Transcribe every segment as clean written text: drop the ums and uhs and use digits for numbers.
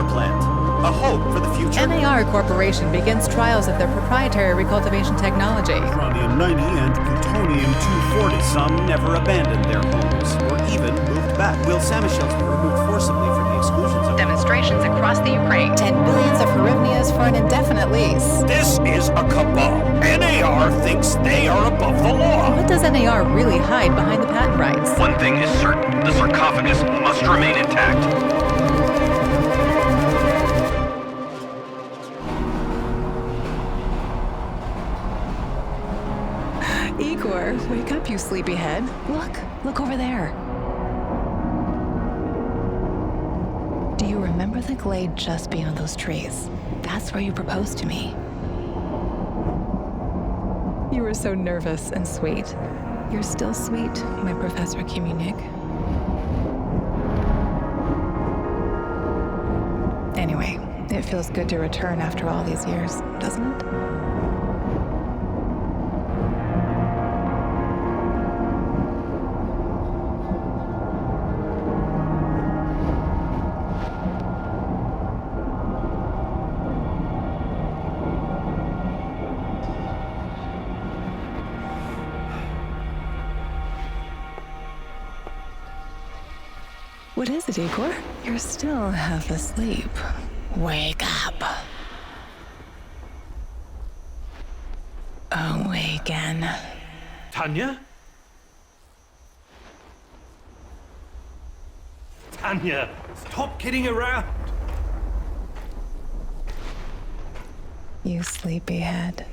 plant. A hope for the future. NAR Corporation begins trials of their proprietary recultivation technology. Uranium-90 and plutonium-240. Some never abandoned their homes, or even moved back. Will Samoshells be removed forcibly from the exclusion zone? Demonstrations across the Ukraine. 10 billions of hryvnias for an indefinite lease. This is a cabal. NAR thinks they are above the law. What does NAR really hide behind the patent rights? One thing is certain. The sarcophagus must remain intact. Igor, wake up, you sleepyhead. Look over there. Do you remember the glade just beyond those trees? That's where you proposed to me. You were so nervous and sweet. You're still sweet, my Professor Khanykov. Anyway, it feels good to return after all these years, doesn't it? What is it, Igor? You're still half asleep. Wake up. Awaken. Tanya? Tanya, stop kidding around. You sleepyhead.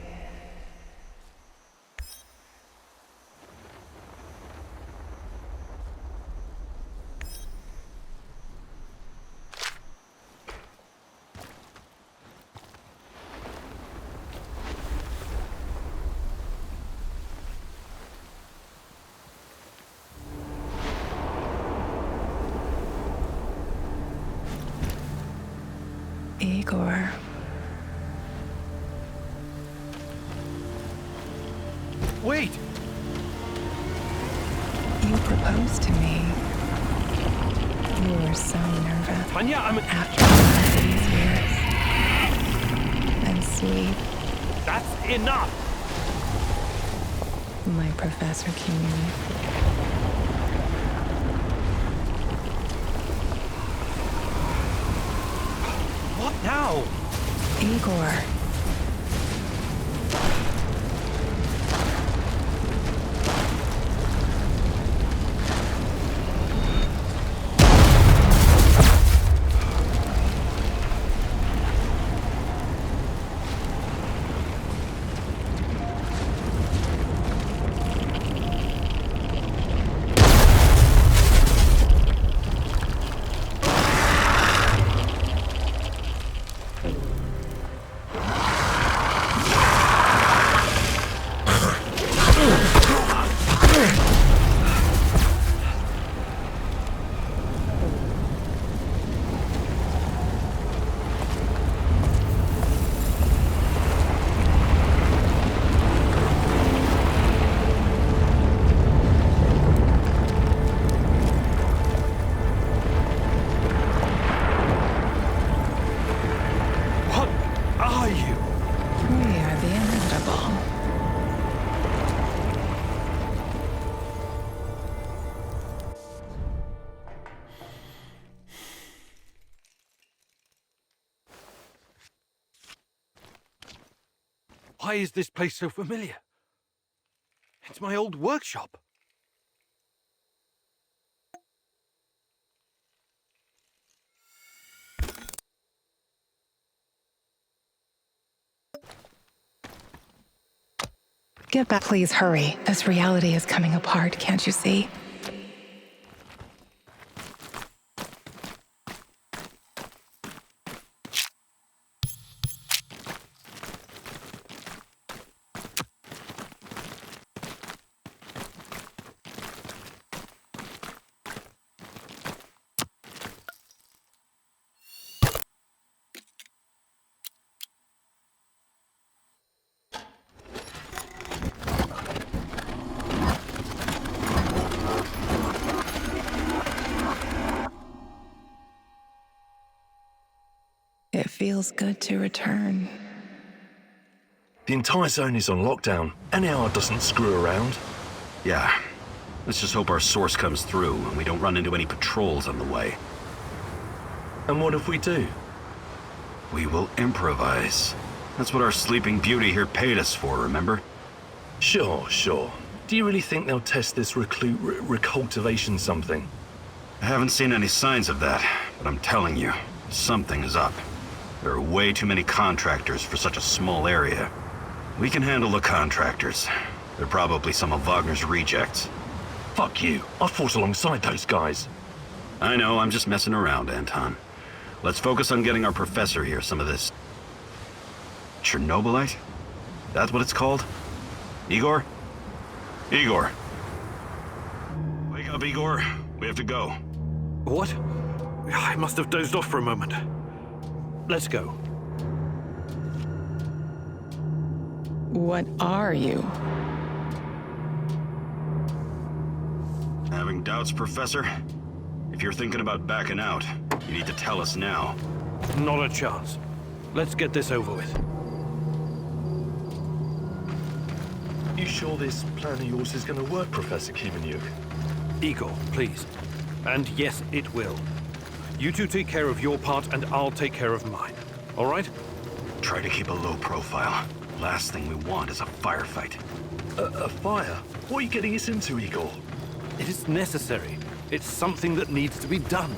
Igor. Wait! You proposed to me. You were so nervous. Tanya, After all these years. And sweet. That's enough! My Professor Khanykov. What now? Igor. Why is this place so familiar? It's my old workshop. Get back, please hurry. This reality is coming apart, can't you see? feels good to return. The entire zone is on lockdown. NAR doesn't screw around. Yeah. Let's just hope our source comes through and we don't run into any patrols on the way. And what if we do? We will improvise. That's what our Sleeping Beauty here paid us for, remember? Sure. Do you really think they'll test this recultivation something? I haven't seen any signs of that, but I'm telling you, something is up. There are way too many contractors for such a small area. We can handle the contractors. They're probably some of Wagner's rejects. Fuck you. I fought alongside those guys. I know, I'm just messing around, Anton. Let's focus on getting our professor here some of this... Chernobylite? That's what it's called? Igor? Igor! Wake up, Igor. We have to go. What? I must have dozed off for a moment. Let's go. What are you? Having doubts, Professor? If you're thinking about backing out, you need to tell us now. Not a chance. Let's get this over with. You sure this plan of yours is going to work, Professor Kivanyuk? Igor, please. And yes, it will. You two take care of your part, and I'll take care of mine. All right? Try to keep a low profile. Last thing we want is a firefight. A fire? What are you getting us into, Igor? It is necessary. It's something that needs to be done.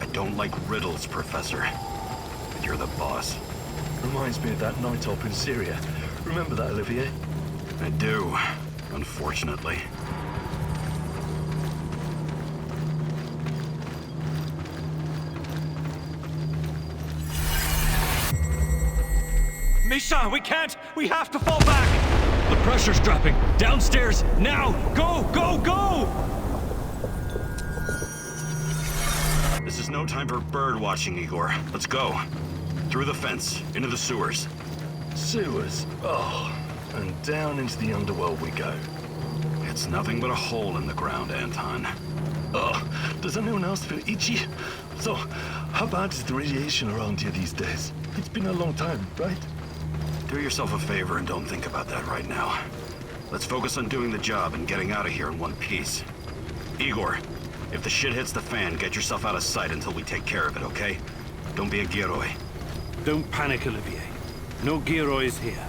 I don't like riddles, Professor. But you're the boss. Reminds me of that night op in Syria. Remember that, Olivier? I do, unfortunately. Misha, we can't! We have to fall back! The pressure's dropping. Downstairs, now! Go, go, go! This is no time for bird watching, Igor. Let's go. Through the fence, into the sewers. Sewers? Oh, and down into the underworld we go. It's nothing but a hole in the ground, Anton. Oh, does anyone else feel itchy? So, how bad is the radiation around here these days? It's been a long time, right? Do yourself a favor and don't think about that right now. Let's focus on doing the job and getting out of here in one piece. Igor, if the shit hits the fan, get yourself out of sight until we take care of it, okay? Don't be a Gieroi. Don't panic, Olivier. No Giroids here.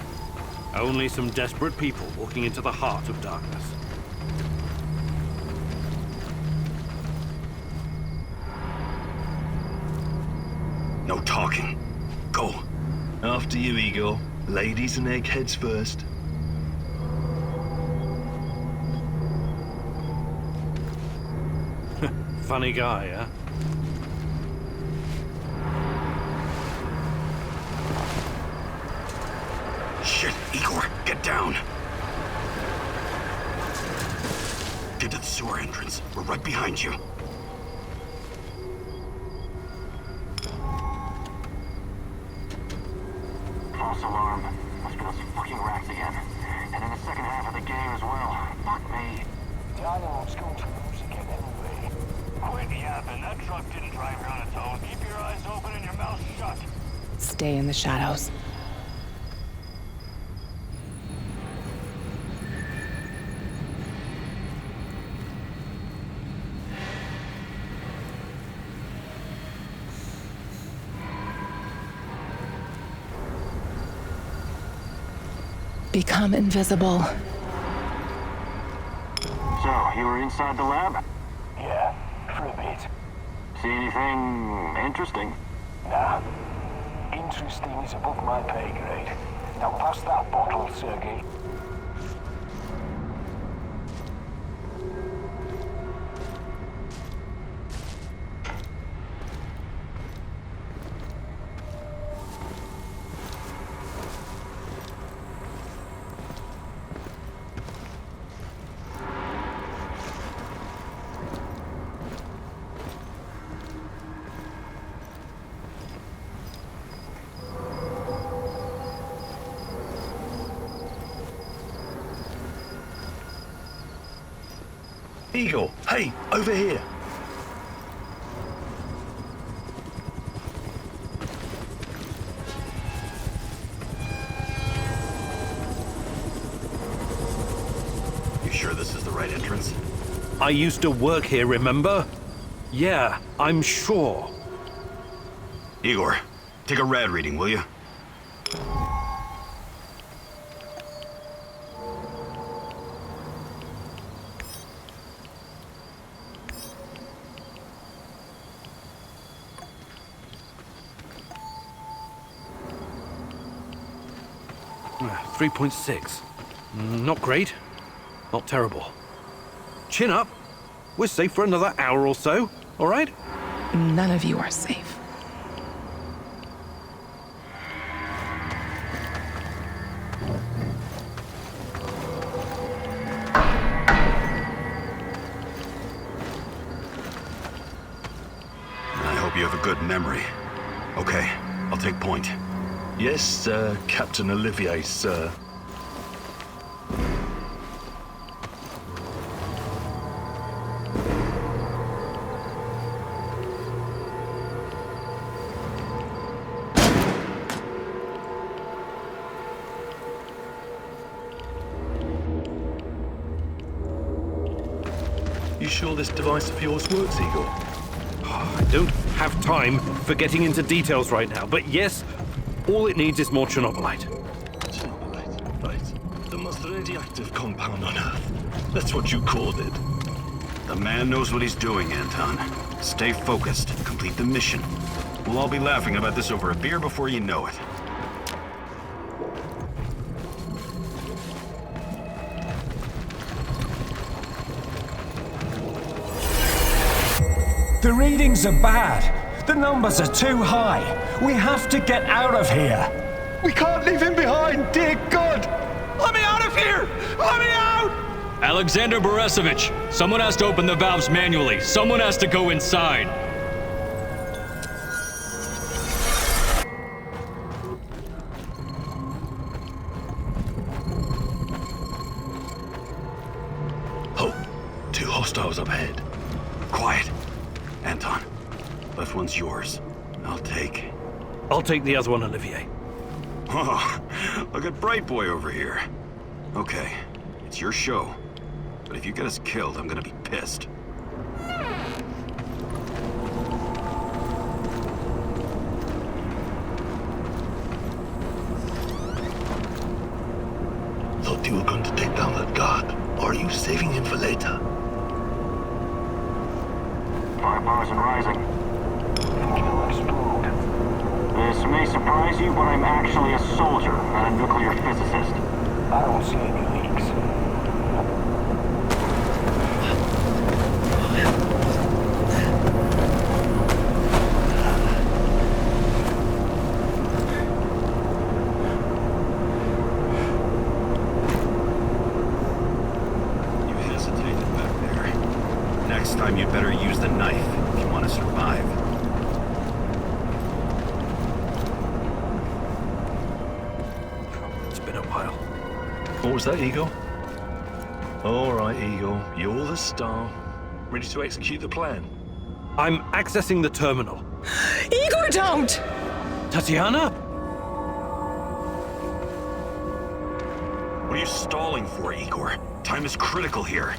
Only some desperate people walking into the heart of darkness. No talking. Go. After you, Igor. Ladies and eggheads first. Funny guy, huh? Shit, Igor, get down. Get to the sewer entrance. We're right behind you. False alarm. Must be those fucking rats again. And in the second half of the game as well. Fuck me. Dynamic's going to lose again anyway. Quit yapping. That truck didn't drive here on its own. Keep your eyes open and your mouth shut. Stay in the shadows. Become invisible. So, you were inside the lab? Yeah, for a bit. See anything interesting? Nah. Interesting is above my pay grade. Now pass that bottle, Sergei. Igor, hey, over here. Sure this is the right entrance? I used to work here, remember? Yeah, I'm sure. Igor, take a rad reading, will you? Ah, 3.6. Not great. Not terrible. Chin up. We're safe for another hour or so, all right? None of you are safe. I hope you have a good memory. Okay, I'll take point. Yes, Captain Olivier, sir. You sure this device of yours works, Igor? I don't have time for getting into details right now, but yes, all it needs is more Chernobylite. Chernobylite, right. The most radioactive compound on Earth. That's what you called it. The man knows what he's doing, Anton. Stay focused, complete the mission. We'll all be laughing about this over a beer before you know it. The readings are bad. The numbers are too high. We have to get out of here. We can't leave him behind, dear God! Let me out of here! Let me out! Alexander Borisovich, someone has to open the valves manually. Someone has to go inside. Oh, two hostiles up ahead. Quiet. Anton, left one's yours. I'll take the other one, Olivier. Oh, look at Bright Boy over here. Okay, it's your show. But if you get us killed, I'm gonna be pissed. Thought you were going to take down that guard. Or are you saving him for later? Firepower's and rising. Engine explode. This may surprise you, but I'm actually a soldier, not a nuclear physicist. I don't see any leaks. You hesitated back there. Next time you'd better use the knife if you want to survive. It's been a while. What was that, Igor? All right, Igor. You're the star. Ready to execute the plan? I'm accessing the terminal. Igor, don't! Tatiana? What are you stalling for, Igor? Time is critical here.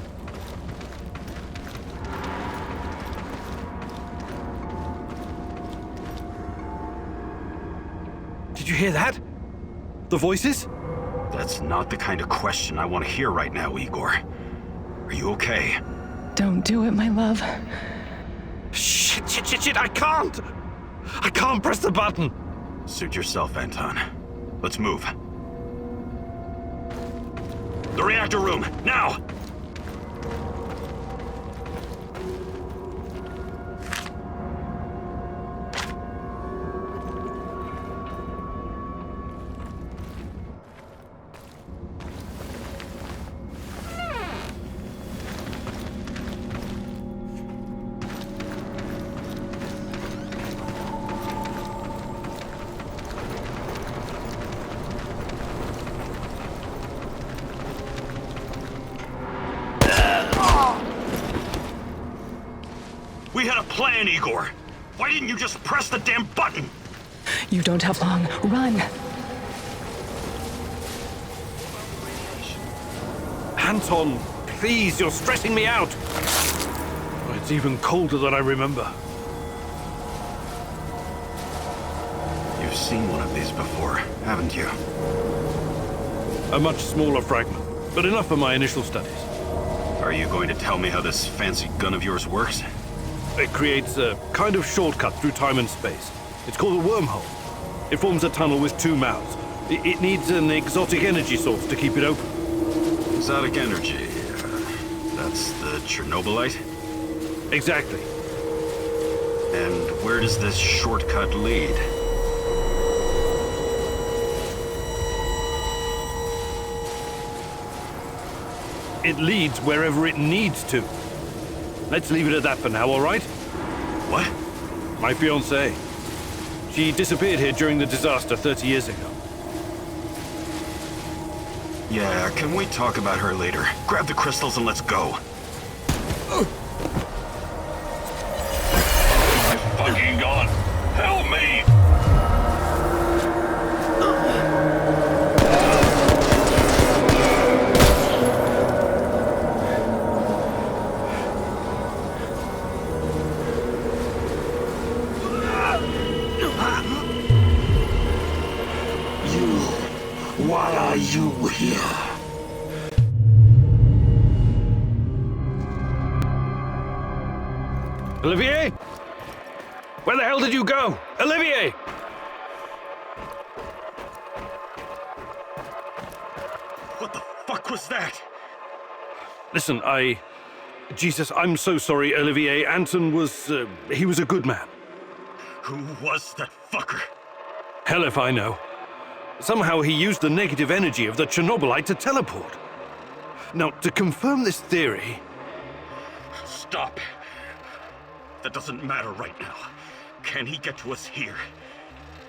Did you hear that? The voices? That's not the kind of question I want to hear right now, Igor. Are you okay? Don't do it, my love. Shit, I can't! I can't press the button! Suit yourself, Anton. Let's move. The reactor room, now! We had a plan, Igor. Why didn't you just press the damn button? You don't have long. Run! Anton, please, you're stressing me out. It's even colder than I remember. You've seen one of these before, haven't you? A much smaller fragment, but enough for my initial studies. Are you going to tell me how this fancy gun of yours works? It creates a kind of shortcut through time and space. It's called a wormhole. It forms a tunnel with two mouths. It needs an exotic energy source to keep it open. Exotic energy. That's the Chernobylite? Exactly. And where does this shortcut lead? It leads wherever it needs to. Let's leave it at that for now, all right? What? My fiancée. She disappeared here during the disaster 30 years ago. Yeah, can we talk about her later? Grab the crystals and let's go. My fucking gun! Help me! Why are you here? Olivier? Where the hell did you go? Olivier! What the fuck was that? Listen, Jesus, I'm so sorry, Olivier. Anton was, he was a good man. Who was that fucker? Hell if I know. Somehow he used the negative energy of the Chernobylite to teleport. Now, to confirm this theory... Stop. That doesn't matter right now. Can he get to us here?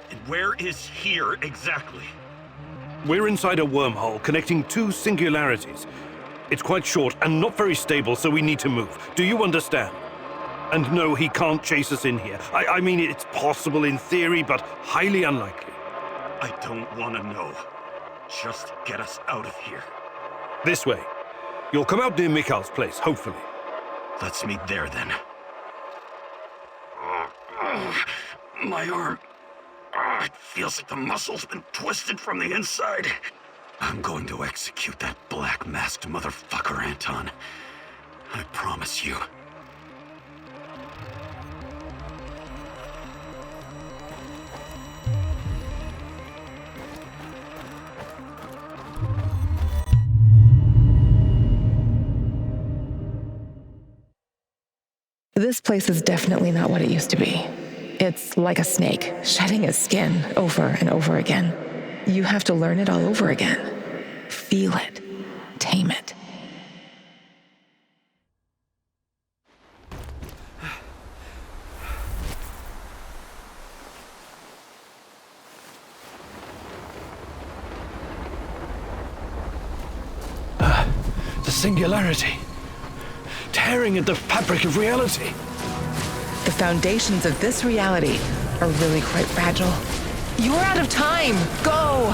And where is here exactly? We're inside a wormhole connecting two singularities. It's quite short and not very stable, so we need to move. Do you understand? And no, he can't chase us in here. I mean, it's possible in theory, but highly unlikely. I don't want to know. Just get us out of here. This way. You'll come out near Mikhail's place, hopefully. Let's meet there, then. My arm. It feels like the muscle's been twisted from the inside. I'm going to execute that black-masked motherfucker, Anton. I promise you. This place is definitely not what it used to be. It's like a snake, shedding its skin over and over again. You have to learn it all over again. Feel it. Tame it. The singularity. Tearing at the fabric of reality. The foundations of this reality are really quite fragile. You're out of time! Go!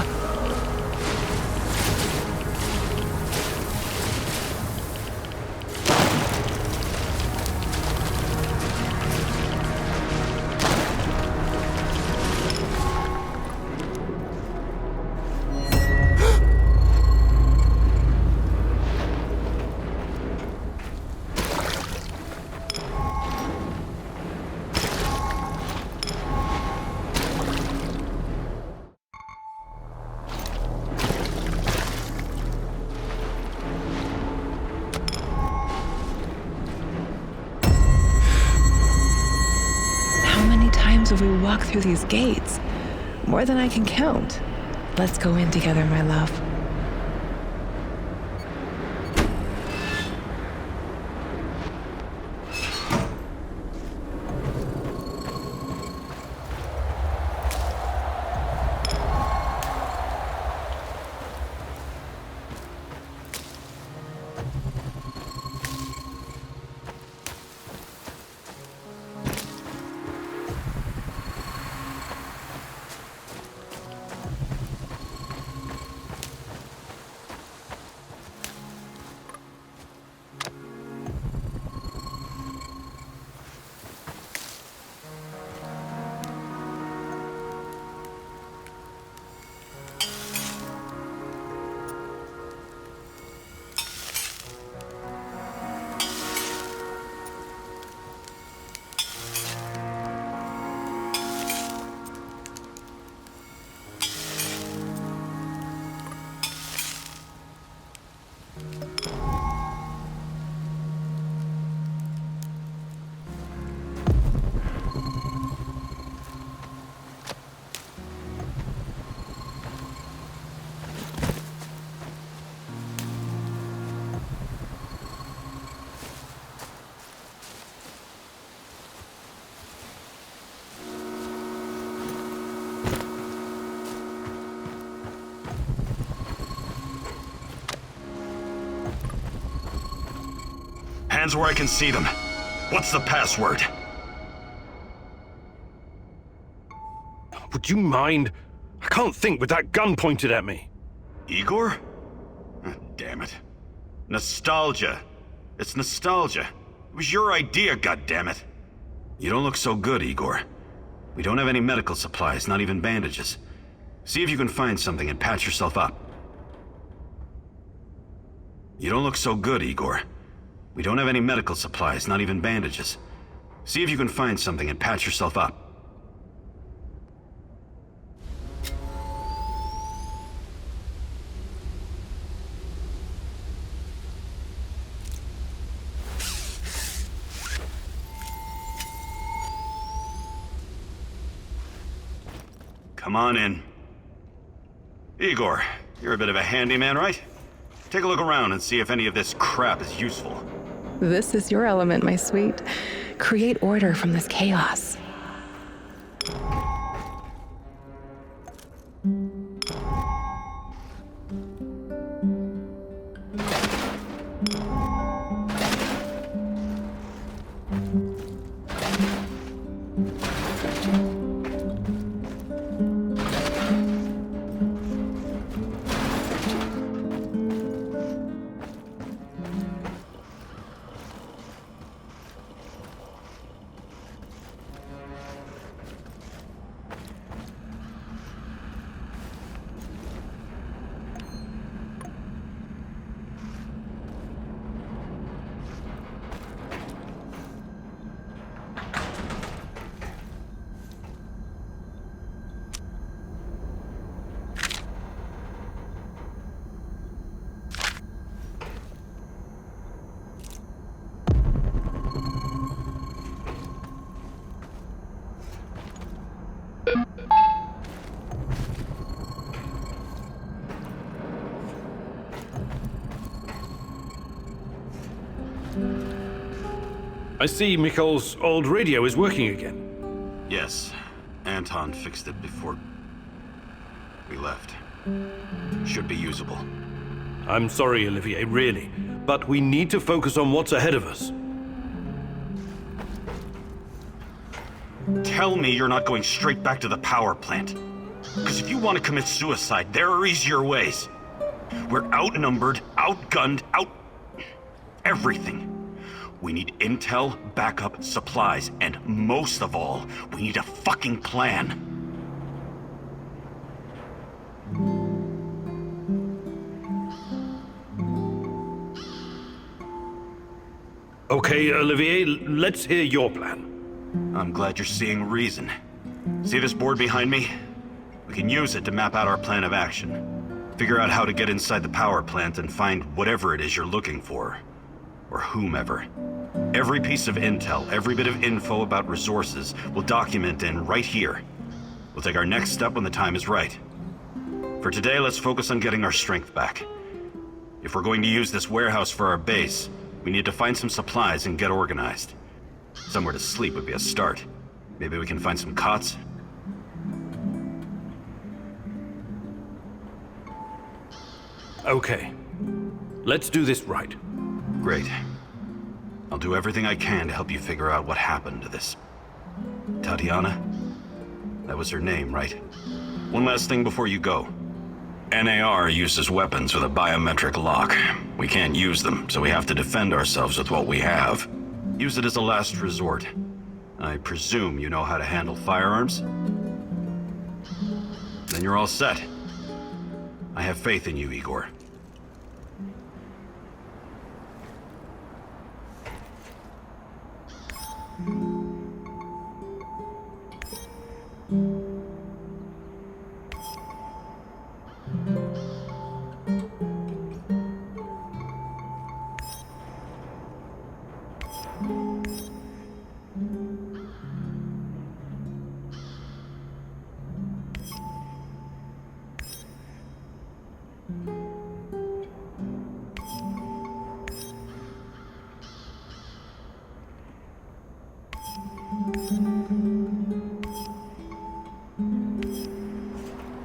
Have we walked through these gates? More than I can count. Let's go in together, my love. hands where I can see them. What's the password? Would you mind? I can't think with that gun pointed at me. Igor? Oh, damn it. Nostalgia. It's nostalgia. It was your idea, goddammit. You don't look so good, Igor. We don't have any medical supplies, not even bandages. See if you can find something and patch yourself up. You don't look so good, Igor. We don't have any medical supplies, not even bandages. See if you can find something and patch yourself up. Come on in. Igor, you're a bit of a handyman, right? Take a look around and see if any of this crap is useful. This is your element, my sweet. Create order from this chaos. I see Mikhail's old radio is working again. Yes, Anton fixed it before we left. Should be usable. I'm sorry, Olivier, really, but we need to focus on what's ahead of us. Tell me you're not going straight back to the power plant. Because if you want to commit suicide, there are easier ways. We're outnumbered, outgunned, everything. We need intel, backup, supplies, and most of all, we need a fucking plan. Okay, Olivier, let's hear your plan. I'm glad you're seeing reason. See this board behind me? We can use it to map out our plan of action. Figure out how to get inside the power plant and find whatever it is you're looking for. Or whomever. Every piece of intel, every bit of info about resources, we'll document in right here. We'll take our next step when the time is right. For today, let's focus on getting our strength back. If we're going to use this warehouse for our base, we need to find some supplies and get organized. Somewhere to sleep would be a start. Maybe we can find some cots? Okay. Let's do this right. Great. I'll do everything I can to help you figure out what happened to this... Tatiana? That was her name, right? One last thing before you go. NAR uses weapons with a biometric lock. We can't use them, so we have to defend ourselves with what we have. Use it as a last resort. I presume you know how to handle firearms? Then you're all set. I have faith in you, Igor.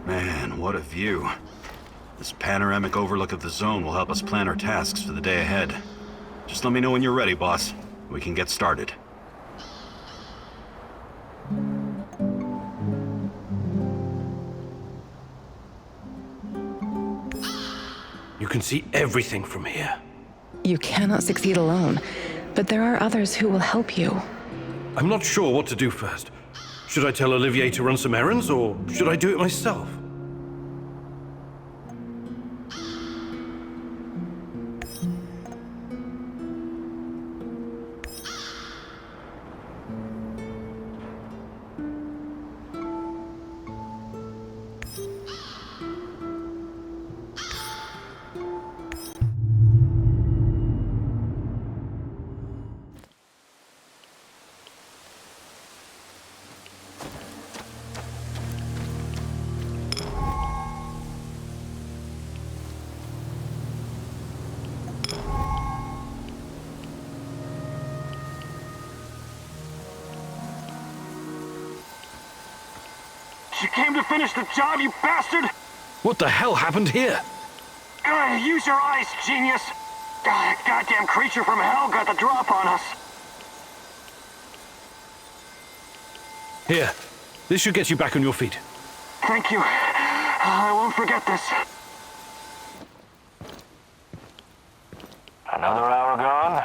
Man, what a view. This panoramic overlook of the zone will help us plan our tasks for the day ahead. Just let me know when you're ready, boss. We can get started. You can see everything from here. You cannot succeed alone, but there are others who will help you. I'm not sure what to do first. Should I tell Olivier to run some errands, or should I do it myself? You came to finish the job, you bastard! What the hell happened here? Use your eyes, genius! Goddamn creature from hell got the drop on us. Here, this should get you back on your feet. Thank you. I won't forget this. Another hour gone.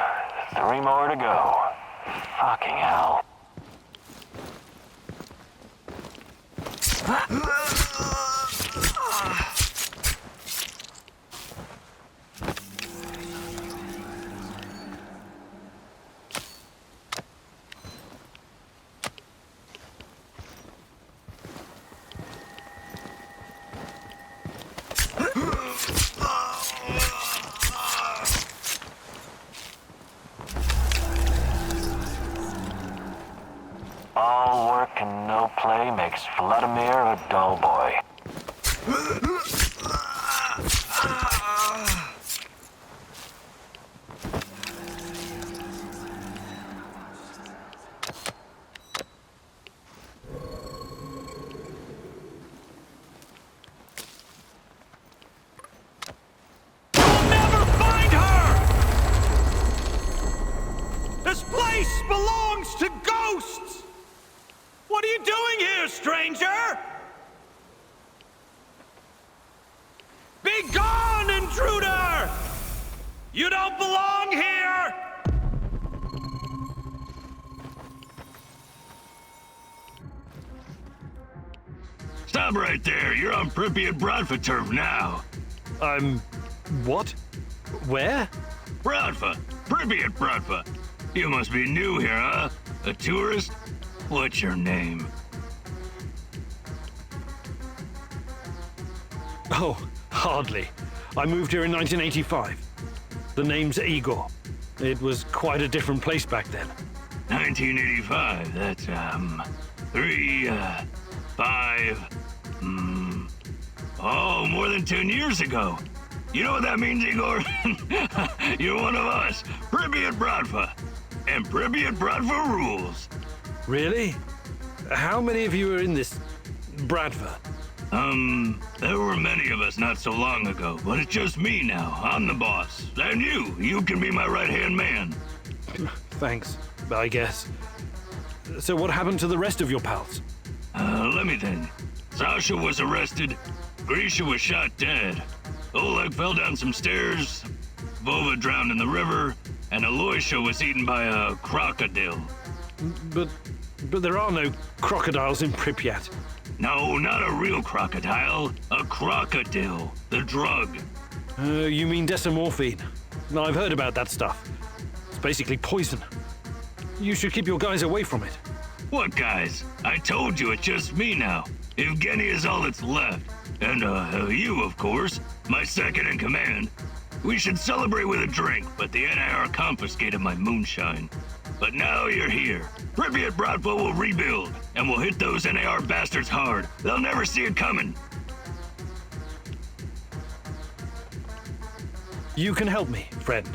3 more to go. Fucking hell. All work and no play makes Vladimir a dull boy. You'll never find her! This place belongs to ghosts! What are you doing here, stranger? Be gone, intruder! You don't belong here! Stop right there. You're on Pripyat Bratva turf now. What? Where? Bratva. Pripyat Bratva. You must be new here, huh? A tourist? What's your name? Oh, hardly. I moved here in 1985. The name's Igor. It was quite a different place back then. 1985. That's, more than 10 years ago. You know what that means, Igor? You're one of us. Pripyat Bratva. And Pripyat Bratva rules. Really? How many of you are in this Bratva? There were many of us not so long ago, but it's just me now. I'm the boss. And you can be my right-hand man. Thanks, I guess. So what happened to the rest of your pals? Let me think. Sasha was arrested. Grisha was shot dead. Oleg fell down some stairs. Vova drowned in the river. And Aloysia was eaten by a crocodile. But there are no crocodiles in Pripyat. No, not a real crocodile. A crocodile. The drug. You mean desamorphine? No, I've heard about that stuff. It's basically poison. You should keep your guys away from it. What guys? I told you it's just me now. Evgeny is all that's left. And, you, of course. My second in command. We should celebrate with a drink, but the NIR confiscated my moonshine. But now you're here. Pripyat Bratva will rebuild, and we'll hit those NAR bastards hard. They'll never see it coming. You can help me, friend.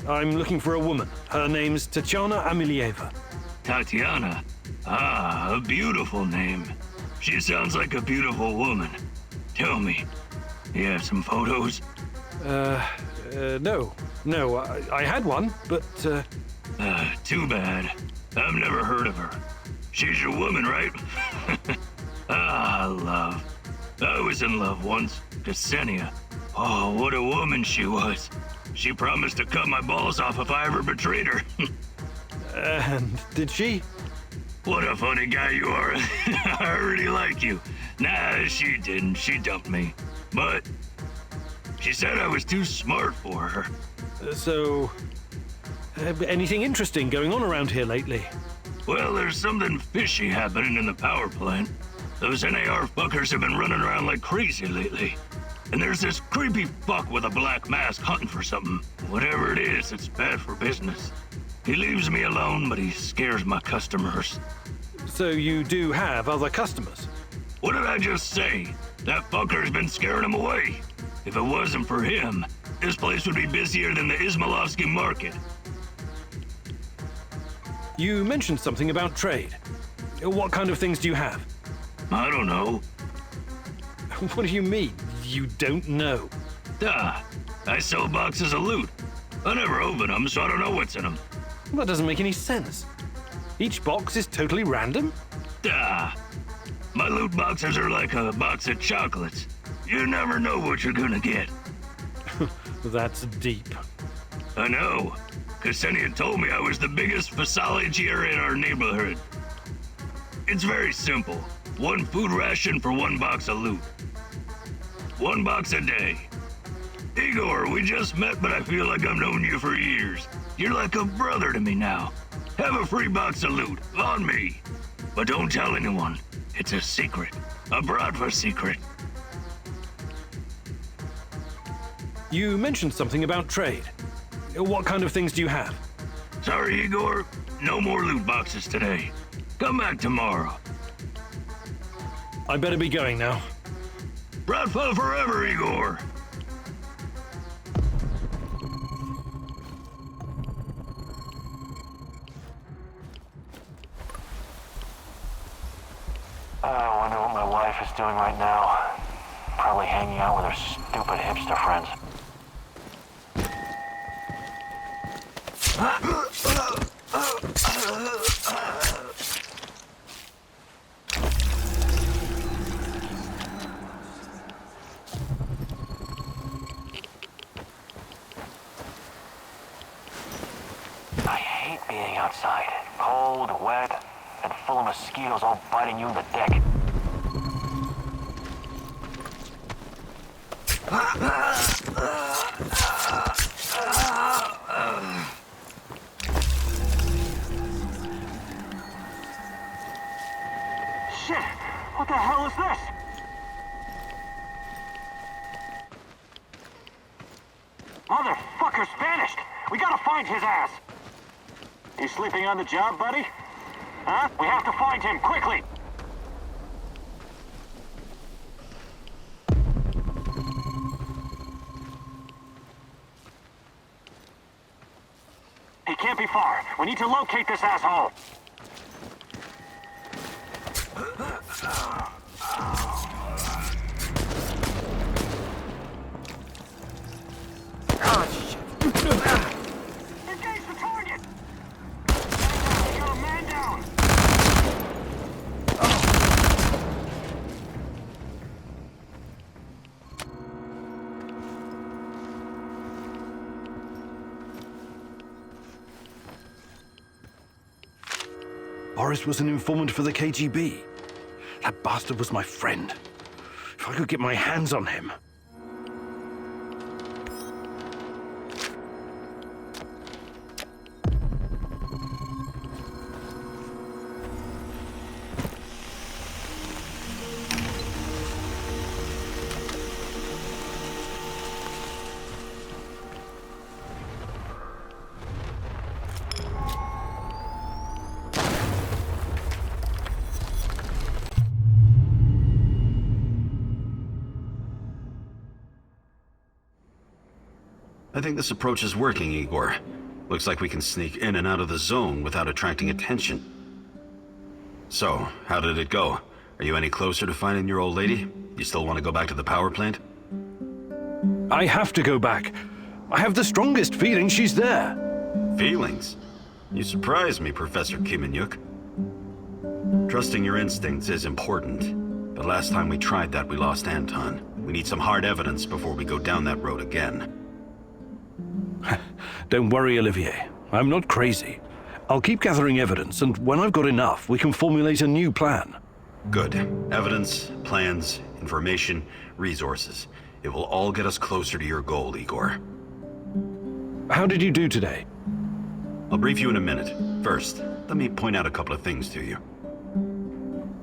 I'm looking for a woman. Her name's Tatiana Amilieva. Tatiana? Ah, a beautiful name. She sounds like a beautiful woman. Tell me, you have some photos? No. No, I had one, but, Too bad. I've never heard of her. She's your woman, right? Love. I was in love once. Ksenia. Oh, what a woman she was. She promised to cut my balls off if I ever betrayed her. and did she? What a funny guy you are. I already like you. Nah, she didn't. She dumped me. But she said I was too smart for her. So, anything interesting going on around here lately? Well, there's something fishy happening in the power plant. Those NAR fuckers have been running around like crazy lately. And there's this creepy fuck with a black mask hunting for something. Whatever it is, it's bad for business. He leaves me alone, but he scares my customers. So you do have other customers? What did I just say? That fucker's been scaring them away. If it wasn't for him, this place would be busier than the Izmailovsky market. You mentioned something about trade. What kind of things do you have? I don't know. What do you mean, you don't know? Duh. I sell boxes of loot. I never open them, so I don't know what's in them. That doesn't make any sense. Each box is totally random? Duh. My loot boxes are like a box of chocolates. You never know what you're gonna get. That's deep. I know. Ksenia told me I was the biggest physiologier in our neighborhood. It's very simple. 1 food ration for 1 box of loot. 1 box a day. Igor, we just met, but I feel like I've known you for years. You're like a brother to me now. Have a free box of loot, on me. But don't tell anyone. It's a secret. A Bratva secret. You mentioned something about trade. What kind of things do you have? Sorry, Igor. No more loot boxes today. Come back tomorrow. I better be going now. Bratva forever, Igor. I wonder what my wife is doing right now. Probably hanging out with her stupid hipster friends. I hate being outside. Cold, wet, and full of mosquitoes all biting you in the dick. Shit! What the hell is this? Motherfucker's vanished! We gotta find his ass! You sleeping on the job, buddy? Huh? We have to find him, quickly! He can't be far. We need to locate this asshole. Engage the target! You got a man down! Boris was an informant for the KGB. That bastard was my friend. If I could get my hands on him. I think this approach is working, Igor. Looks like we can sneak in and out of the zone without attracting attention. So, how did it go? Are you any closer to finding your old lady? You still want to go back to the power plant? I have to go back. I have the strongest feeling she's there. Feelings? You surprise me, Professor Khanykov. Trusting your instincts is important, but last time we tried that, we lost Anton. We need some hard evidence before we go down that road again. Don't worry, Olivier. I'm not crazy. I'll keep gathering evidence, and when I've got enough, we can formulate a new plan. Good. Evidence, plans, information, resources. It will all get us closer to your goal, Igor. How did you do today? I'll brief you in a minute. First, let me point out a couple of things to you.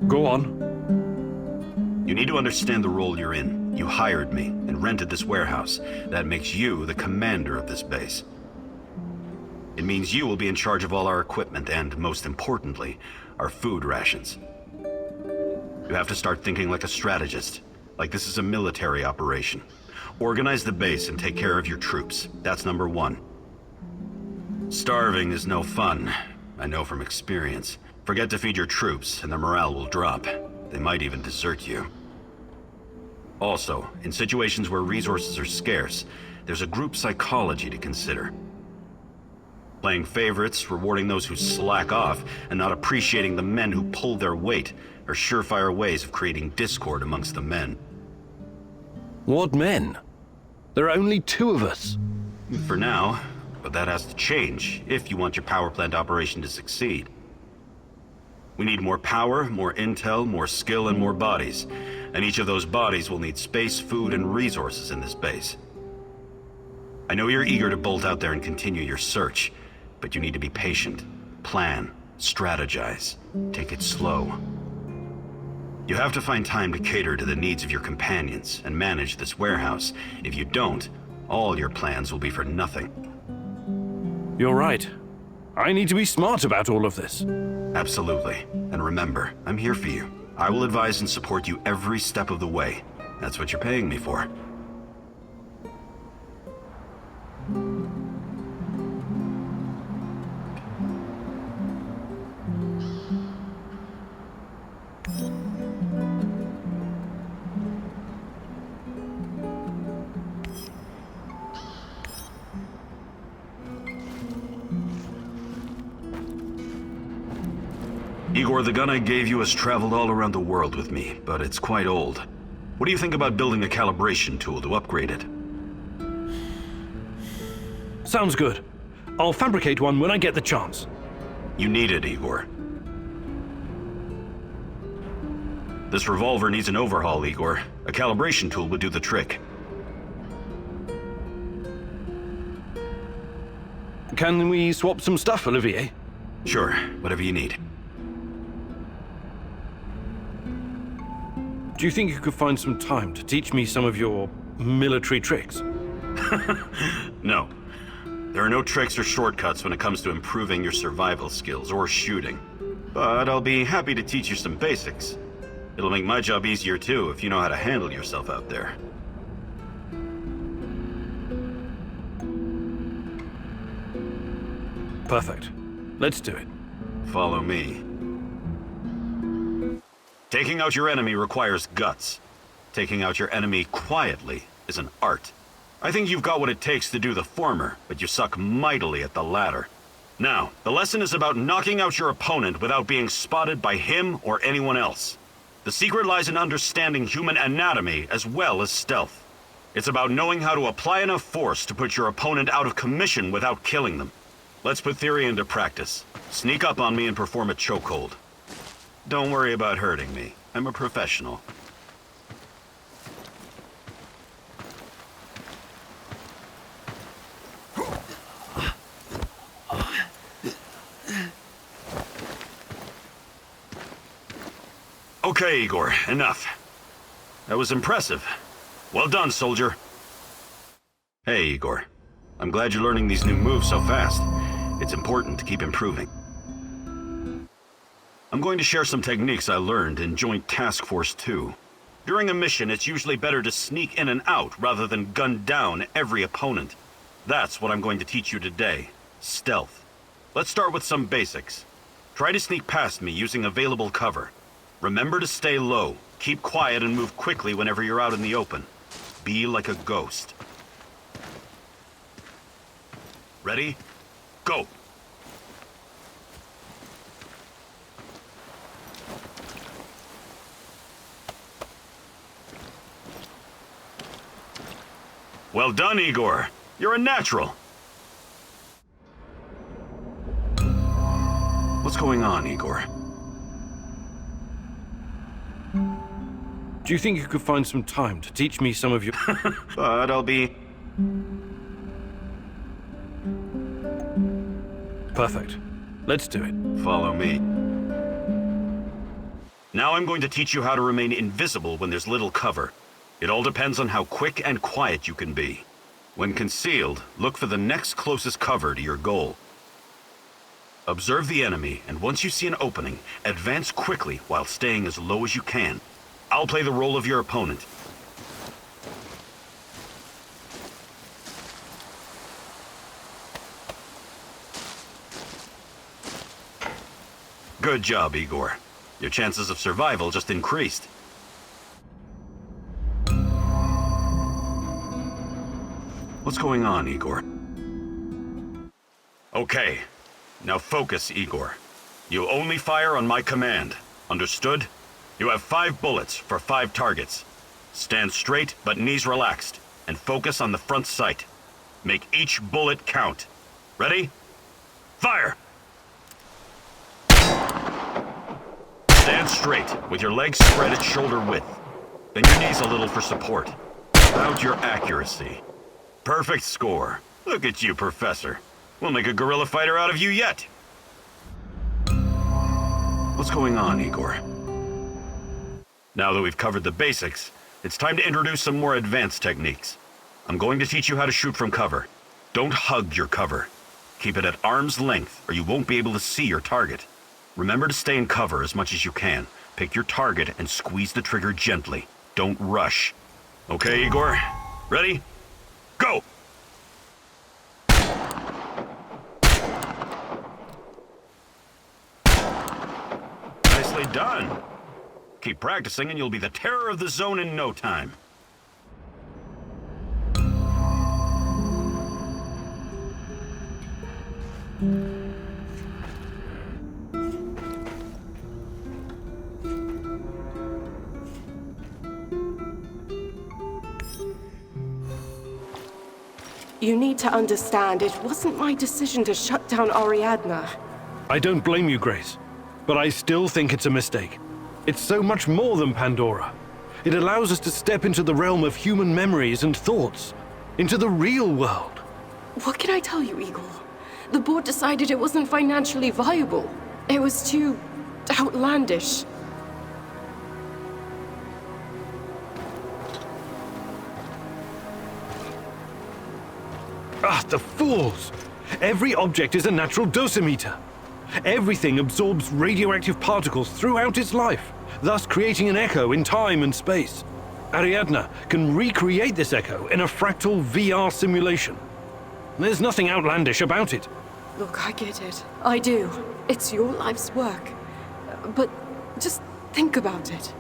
Go on. You need to understand the role you're in. You hired me and rented this warehouse. That makes you the commander of this base. It means you will be in charge of all our equipment and, most importantly, our food rations. You have to start thinking like a strategist, like this is a military operation. Organize the base and take care of your troops. That's number one. Starving is no fun. I know from experience. Forget to feed your troops and their morale will drop. They might even desert you. Also, in situations where resources are scarce, there's a group psychology to consider. Playing favorites, rewarding those who slack off, and not appreciating the men who pull their weight are surefire ways of creating discord amongst the men. What men? There are only 2 of us. For now, but that has to change if you want your power plant operation to succeed. We need more power, more intel, more skill, and more bodies. And each of those bodies will need space, food, and resources in this base. I know you're eager to bolt out there and continue your search, but you need to be patient, plan, strategize, take it slow. You have to find time to cater to the needs of your companions and manage this warehouse. If you don't, all your plans will be for nothing. You're right. I need to be smart about all of this. Absolutely. And remember, I'm here for you. I will advise and support you every step of the way. That's what you're paying me for. Igor, the gun I gave you has traveled all around the world with me, but it's quite old. What do you think about building a calibration tool to upgrade it? Sounds good. I'll fabricate one when I get the chance. You need it, Igor. This revolver needs an overhaul, Igor. A calibration tool would do the trick. Can we swap some stuff, Olivier? Sure, whatever you need. Do you think you could find some time to teach me some of your military tricks? No. There are no tricks or shortcuts when it comes to improving your survival skills or shooting. But I'll be happy to teach you some basics. It'll make my job easier too if you know how to handle yourself out there. Perfect. Let's do it. Follow me. Taking out your enemy requires guts. Taking out your enemy quietly is an art. I think you've got what it takes to do the former, but you suck mightily at the latter. Now, the lesson is about knocking out your opponent without being spotted by him or anyone else. The secret lies in understanding human anatomy as well as stealth. It's about knowing how to apply enough force to put your opponent out of commission without killing them. Let's put theory into practice. Sneak up on me and perform a chokehold. Don't worry about hurting me. I'm a professional. Okay, Igor, enough. That was impressive. Well done, soldier. Hey, Igor. I'm glad you're learning these new moves so fast. It's important to keep improving. I'm going to share some techniques I learned in Joint Task Force 2. During a mission, it's usually better to sneak in and out rather than gun down every opponent. That's what I'm going to teach you today. Stealth. Let's start with some basics. Try to sneak past me using available cover. Remember to stay low, keep quiet, and move quickly whenever you're out in the open. Be like a ghost. Ready? Go! Well done, Igor. You're a natural. What's going on, Igor? Do you think you could find some time to teach me some of your... But I'll be... Perfect. Let's do it. Follow me. Now I'm going to teach you how to remain invisible when there's little cover. It all depends on how quick and quiet you can be. When concealed, look for the next closest cover to your goal. Observe the enemy, and once you see an opening, advance quickly while staying as low as you can. I'll play the role of your opponent. Good job, Igor. Your chances of survival just increased. What's going on, Igor? Okay. Now focus, Igor. You only fire on my command. Understood? You have 5 bullets for 5 targets. Stand straight, but knees relaxed, and focus on the front sight. Make each bullet count. Ready? Fire! Stand straight, with your legs spread at shoulder width. Bend your knees a little for support. About your accuracy. Perfect score. Look at you, Professor. We'll make a guerrilla fighter out of you yet. What's going on, Igor? Now that we've covered the basics, it's time to introduce some more advanced techniques. I'm going to teach you how to shoot from cover. Don't hug your cover. Keep it at arm's length, or you won't be able to see your target. Remember to stay in cover as much as you can. Pick your target and squeeze the trigger gently. Don't rush. Okay, Igor? Ready? Go! Nicely done. Keep practicing and you'll be the terror of the zone in no time. You need to understand, it wasn't my decision to shut down Ariadna. I don't blame you, Grace, but I still think it's a mistake. It's so much more than Pandora. It allows us to step into the realm of human memories and thoughts, into the real world. What can I tell you, Igor? The board decided it wasn't financially viable. It was too outlandish. Ah, the fools! Every object is a natural dosimeter. Everything absorbs radioactive particles throughout its life, thus creating an echo in time and space. Ariadna can recreate this echo in a fractal VR simulation. There's nothing outlandish about it. Look, I get it. I do. It's your life's work. But just think about it.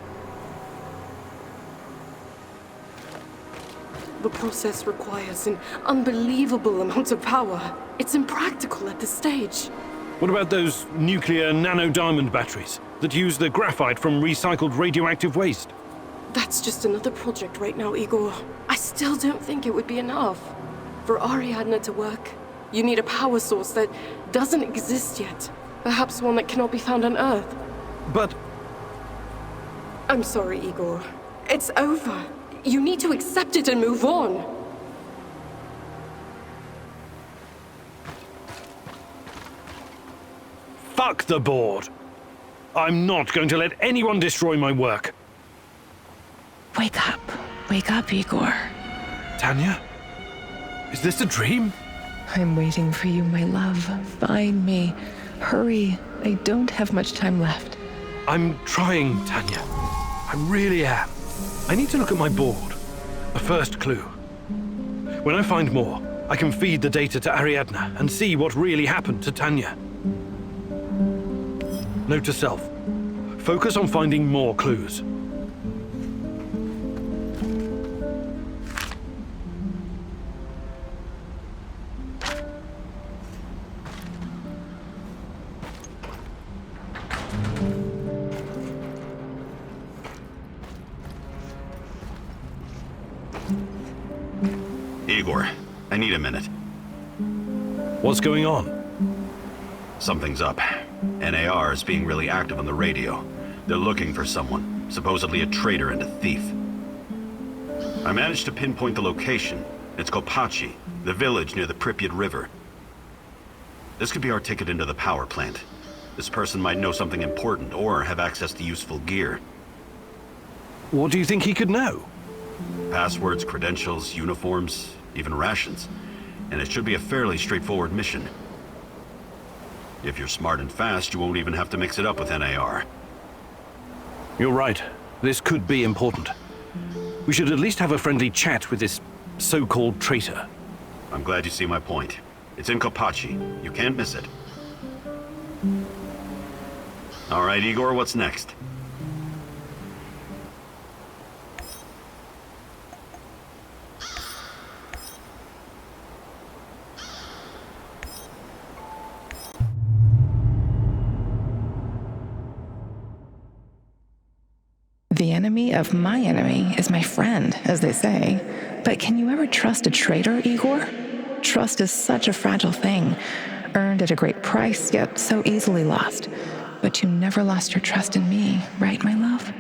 The process requires an unbelievable amount of power. It's impractical at this stage. What about those nuclear nanodiamond batteries that use the graphite from recycled radioactive waste? That's just another project right now, Igor. I still don't think it would be enough. For Ariadna to work, you need a power source that doesn't exist yet. Perhaps one that cannot be found on Earth. But... I'm sorry, Igor. It's over. You need to accept it and move on. Fuck the board. I'm not going to let anyone destroy my work. Wake up. Wake up, Igor. Tanya? Is this a dream? I'm waiting for you, my love. Find me. Hurry. I don't have much time left. I'm trying, Tanya. I really am. I need to look at my board. A first clue. When I find more, I can feed the data to Ariadna and see what really happened to Tanya. Note to self. Focus on finding more clues. Igor, I need a minute. What's going on? Something's up. NAR is being really active on the radio. They're looking for someone, supposedly a traitor and a thief. I managed to pinpoint the location. It's Kopachi, the village near the Pripyat River. This could be our ticket into the power plant. This person might know something important or have access to useful gear. What do you think he could know? Passwords, credentials, uniforms, even rations. And it should be a fairly straightforward mission. If you're smart and fast, you won't even have to mix it up with NAR. You're right. This could be important. We should at least have a friendly chat with this so-called traitor. I'm glad you see my point. It's in Kopachi. You can't miss it. All right, Igor, what's next? The enemy of my enemy is my friend, as they say. But can you ever trust a traitor, Igor? Trust is such a fragile thing, earned at a great price, yet so easily lost. But you never lost your trust in me, right, my love?